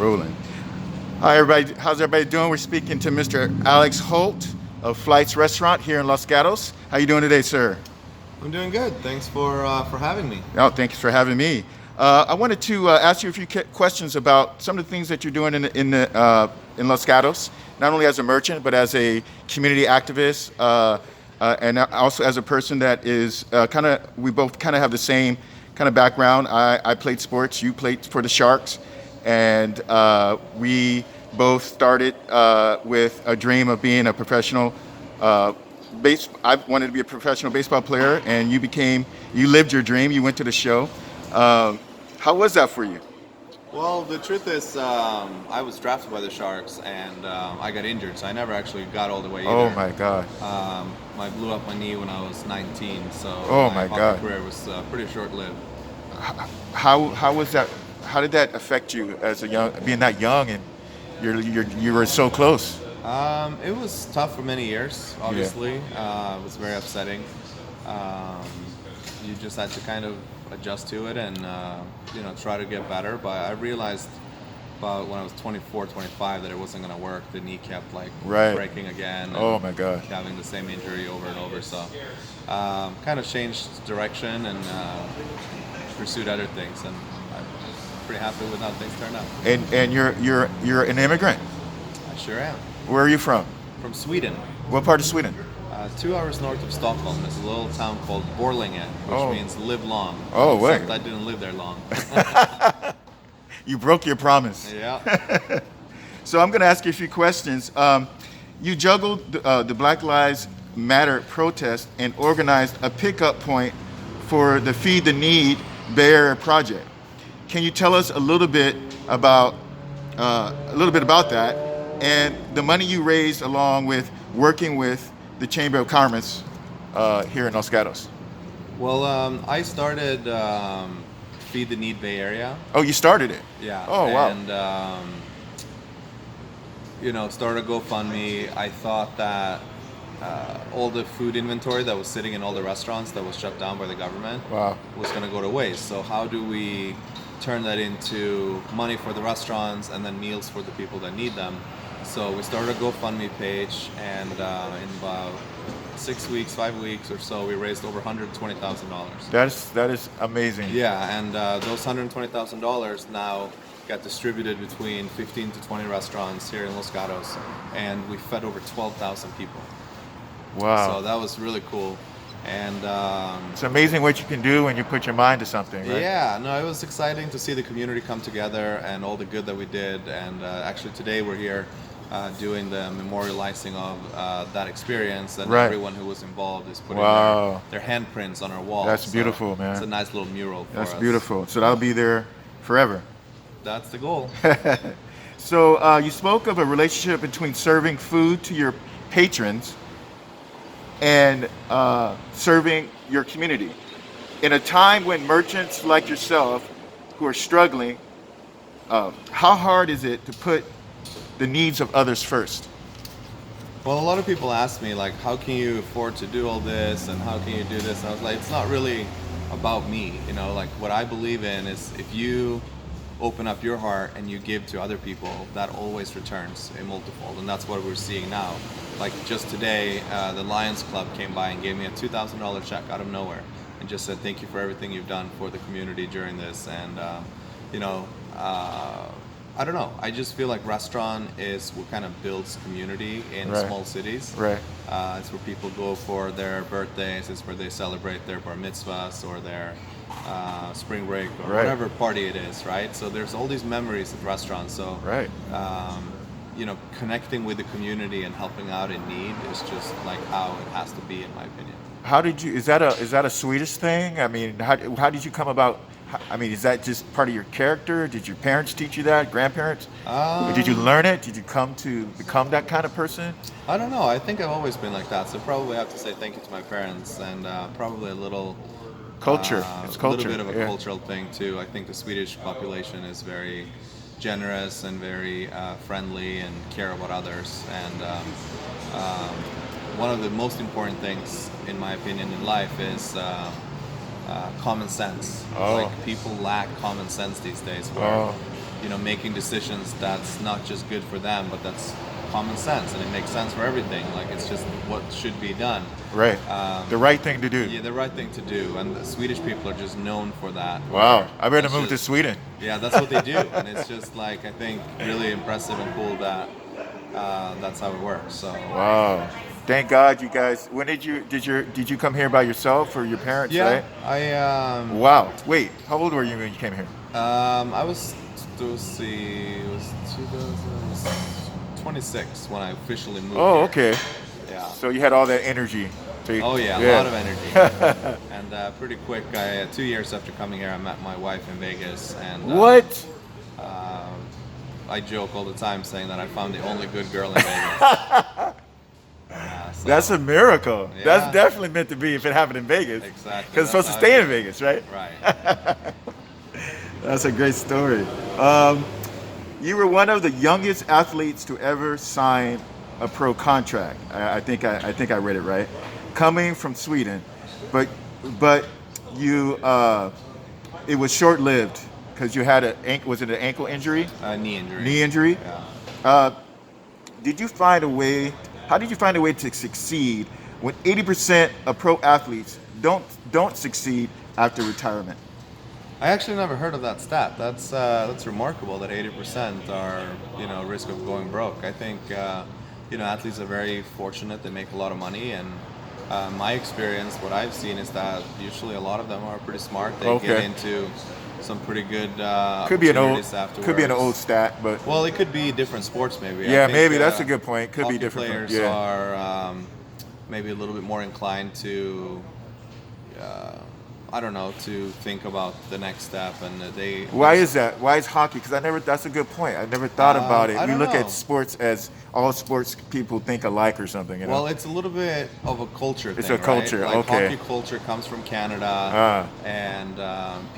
Rolling. Hi, everybody. How's everybody doing? We're speaking to Mr. Alex Holt of Flights Restaurant here in Los Gatos. How you doing today, sir? I'm doing good. Thanks for having me. Oh, thanks for having me. I wanted to ask you a few questions about some of the things that you're doing in Los Gatos, not only as a merchant but as a community activist, and also as a person that is we both kind of have the same kind of background. I played sports. You played for the Sharks, and we both started with a dream of being a professional. I wanted to be a professional baseball player, and you lived your dream. You went to the show. How was that for you? Well, the truth is, I was drafted by the Sharks, and I got injured, so I never actually got all the way. Oh my God! I blew up my knee when I was 19, so my hockey God. career was pretty short-lived. How was that? How did that affect you as being that young, and you were so close? It was tough for many years, obviously. It was very upsetting. You just had to kind of adjust to it and try to get better. But I realized about when I was 24, 25 that it wasn't going to work. The knee kept breaking again. Oh my God! Having the same injury over and over. So kind of changed direction and pursued other things. And I'm pretty happy with how things turned out. And you're an immigrant. I sure am. Where are you from? From Sweden. What part of Sweden? 2 hours north of Stockholm. There's a little town called Borlänge, which means live long. Oh, wait. Except I didn't live there long. You broke your promise. Yeah. So I'm going to ask you a few questions. You juggled the Black Lives Matter protest and organized a pickup point for the Feed the Need Bay Area project. Can you tell us a little bit about that and the money you raised along with working with the Chamber of Commerce here in Los Gatos? Well, I started Feed the Need Bay Area. Oh, you started it? Yeah. Oh, wow. And, started a GoFundMe. I thought that all the food inventory that was sitting in all the restaurants that was shut down by the government was going to go to waste. So how do we turn that into money for the restaurants and then meals for the people that need them? So we started a GoFundMe page, and in about 5 weeks or so, we raised over $120,000. That is amazing. Yeah, and those $120,000 now got distributed between 15 to 20 restaurants here in Los Gatos, and we fed over 12,000 people. Wow. So that was really cool. And it's amazing what you can do when you put your mind to something, right? Yeah, no, it was exciting to see the community come together and all the good that we did. And actually today we're here doing the memorializing of that experience, and everyone who was involved is putting their handprints on our wall. That's beautiful, man. It's a nice little mural for us. That's beautiful. So that'll be there forever. That's the goal. So you spoke of a relationship between serving food to your patrons and serving your community. In a time when merchants like yourself who are struggling, how hard is it to put the needs of others first? Well, a lot of people ask me, like, how can you afford to do all this and how can you do this? And I was like, it's not really about me. Like what I believe in is if you open up your heart and you give to other people, that always returns a multifold. And that's what we're seeing now. Like just today, the Lions Club came by and gave me a $2,000 check out of nowhere and just said, thank you for everything you've done for the community during this. And, I don't know. I just feel like restaurant is what kind of builds community in small cities. Right. It's where people go for their birthdays. It's where they celebrate their bar mitzvahs or their spring break or whatever party it is, right? So there's all these memories at restaurants. So, connecting with the community and helping out in need is just like how it has to be, in my opinion. How did you? Is that a Swedish thing? I mean, how did you come about? I mean, is that just part of your character? Did your parents teach you that? Grandparents? Or did you learn it? Did you come to become that kind of person? I don't know. I think I've always been like that. So probably have to say thank you to my parents and probably a little culture. It's culture. A little bit of a cultural thing too. I think the Swedish population is very generous and very friendly and care about others. And one of the most important things, in my opinion, in life is common sense. Like people lack common sense these days. Where making decisions that's not just good for them, but that's common sense, and it makes sense for everything. Like, it's just what should be done. Right. The right thing to do. Yeah, the right thing to do. And the Swedish people are just known for that. Wow. I better That's move to just- Sweden. Yeah, that's what they do, and it's just like, I think, really impressive and cool that that's how it works. So. Wow. Thank God you guys. When did you come here by yourself or your parents? Yeah, Right. I Wow. Wait. How old were you when you came here? I was, let's see, it was 26 when I officially moved. Oh, here. okay. Yeah. So you had all that energy. So you- Oh yeah, a lot of energy. And pretty quick, 2 years after coming here, I met my wife in Vegas, and What? I joke all the time saying that I found the only good girl in Vegas. So- That's a miracle. Yeah. That's definitely meant to be if it happened in Vegas. Exactly. Because it's supposed to That's stay how in Vegas, right? Right. That's a great story. You were one of the youngest athletes to ever sign a pro contract. I think I read it right. Coming from Sweden, but you it was short lived because you had was it an ankle injury? Knee injury. Knee injury. Yeah. Did you find a way? How did you find a way to succeed when 80% of pro athletes don't succeed after retirement? I actually never heard of that stat. That's remarkable that 80% are risk of going broke. I think athletes are very fortunate. They make a lot of money, and my experience, what I've seen is that usually a lot of them are pretty smart. They get into some pretty good Could be an old afterwards. stat, but Well, it could be different sports maybe. yeah, I think, maybe that's a good point. Could be hockey different. Players Yeah. are maybe a little bit more inclined to. I don't know, to think about the next step, and they. Why is that? Why is hockey? Because that's a good point. I never thought about it. I We don't look know. at sports as all sports people think alike or something. You know? Well, it's a little bit of a culture It's thing, a culture, right? Like, okay. hockey culture comes from Canada, and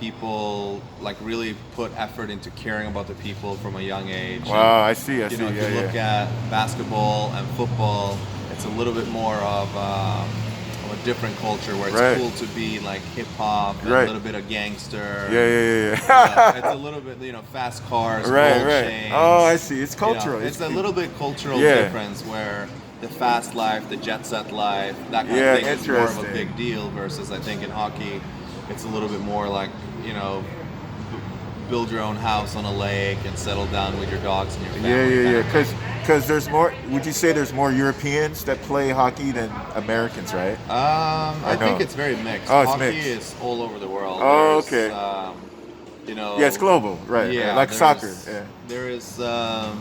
people like really put effort into caring about the people from a young age. Wow, I see. If you look at basketball and football, it's a little bit more of a different culture where it's cool to be like hip hop and a little bit of gangster. Yeah. It's a little bit, fast cars, gold Right. chains. Oh, I see. It's cultural. It's a little bit cultural difference where the fast life, the jet set life, that kind of thing is more of a big deal versus I think in hockey, it's a little bit more like, build your own house on a lake and settle down with your dogs and your family. Yeah. Because there's more. Would you say there's more Europeans that play hockey than Americans, right? I think it's very mixed. Oh, it's hockey mixed. is all over the world. Oh, There's, okay. Yeah, it's global, right? Yeah, like soccer. Yeah. There is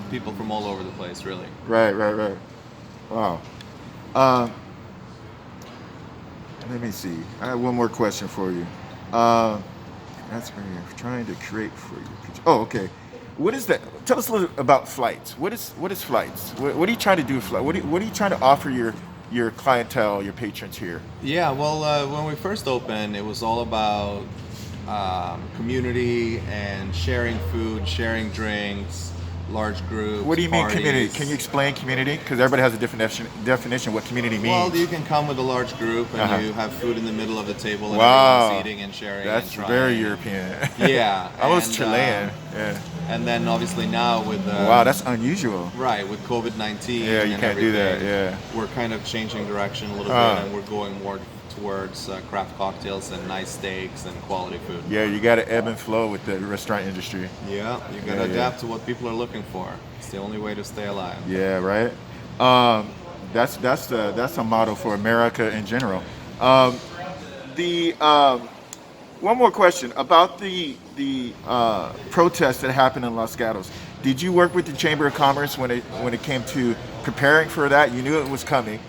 people from all over the place, really. Right. Wow. Let me see. I have one more question for you. That's what you're trying to create for you. Oh, okay. What is that? Tell us a little about flights. What is flights? What are you trying to do with flights? What are you trying to offer your clientele, your patrons here? Yeah, well, when we first opened, it was all about community and sharing food, sharing drinks, large groups. What do you mean parties. community? Can you explain community? Because everybody has a definition of what community means. Well, you can come with a large group and you have food in the middle of the table and Wow. everyone's eating and sharing. That's and trying. very European. Yeah. Almost and, Chilean. Yeah. And then obviously now with Wow, that's unusual. right, with COVID-19 Yeah, you and can't do that. everything, Yeah. we're kind of changing direction a little bit, and we're going more towards craft cocktails and nice steaks and quality food. Yeah, you got to ebb and flow with the restaurant industry. Yeah, you gotta adapt to what people are looking for. It's the only way to stay alive. Yeah, right. That's a motto for America in general. One more question about the protest that happened in Los Gatos. Did you work with the Chamber of Commerce when it came to preparing for that? You knew it was coming.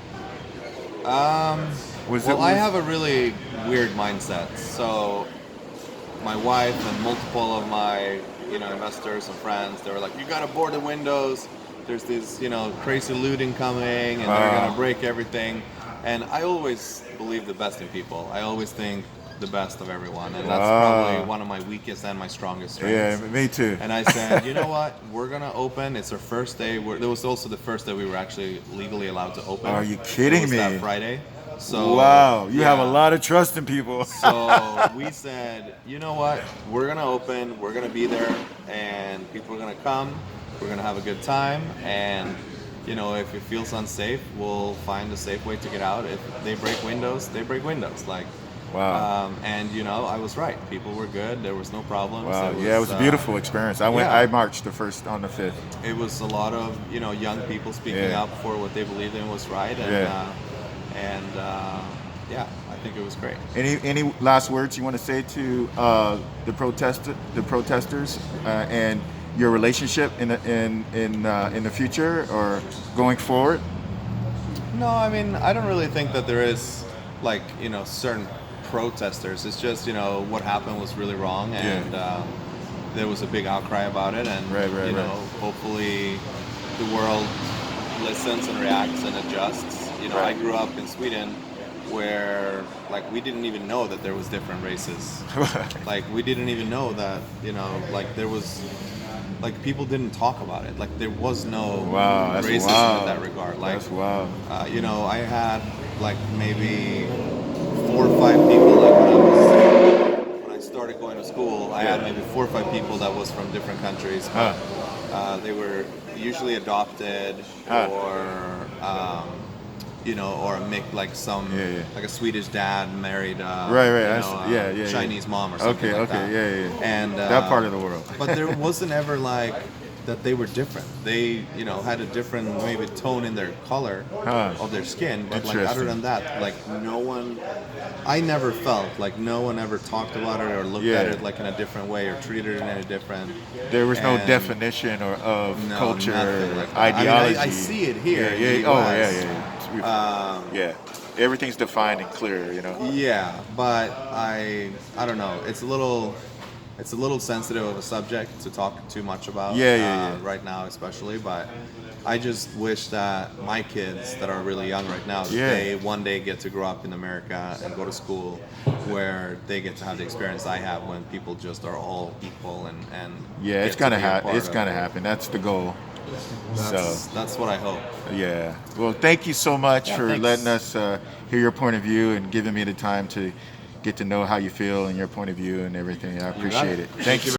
I have a really weird mindset. So my wife and multiple of my investors and friends, they were like, you gotta board the windows. There's this crazy looting coming, and they're gonna break everything. And I always believe the best in people. I always think the best of everyone, and that's probably one of my weakest and my strongest strengths. Yeah, me too. And I said, you know what? We're gonna open. It's our first day. It was also the first day we were actually legally allowed to open. Are you kidding It was me? That Friday. So wow, you have a yeah. lot of trust in people. So we said, you know what? We're gonna open. We're gonna be there, and people are gonna come. We're gonna have a good time, and you know, if it feels unsafe, we'll find a safe way to get out. If they break windows, they break windows. Like, Wow. and you know, I was right. People were good. There was no problems. Wow. Yeah, it was a beautiful experience. I went. yeah. I marched the first on the 5th. It was a lot of young people speaking Yeah. up for what they believed in was right, and Yeah. yeah, I think it was great. Any last words you want to say to the protesters, and your relationship in the future or going forward? No, I mean, I don't really think that there is like certain protesters. It's just what happened was really wrong, and there was a big outcry about it, and Right. hopefully the world listens and reacts and adjusts. I Right. grew up in Sweden where like we didn't even know that there was different races. Like we didn't even know that like there was like people didn't talk about it. Like there was no Wow, that's racism wild. in that regard. Like That's wild. I had like maybe 4 or 5 people like when I started going to school. I had maybe 4 or 5 people that was from different countries, but they were usually adopted or or a mix like some like a Swedish dad married Right. Chinese mom or something like that. Yeah. And That part of the world. but there wasn't ever like that they were different. They had a different maybe tone in their color of their skin, but like other than that, like I never felt like no one ever talked about it or looked at it like in a different way or treated it in a different. There was no definition of culture, nothing like that. ideology. I see it here. Yeah. in the Oh, US. yeah. Everything's defined and clear, Yeah, but I don't know. It's a little sensitive of a subject to talk too much about. Right now, especially. But I just wish that my kids that are really young right now, they one day get to grow up in America and go to school where they get to have the experience I have when people just are all equal and it's gonna happen. It's gonna happen. That's the goal. That's what I hope. Yeah. Well, thank you so much for thanks. letting us hear your point of view and giving me the time to get to know how you feel and your point of view and everything. I appreciate it. Thank you.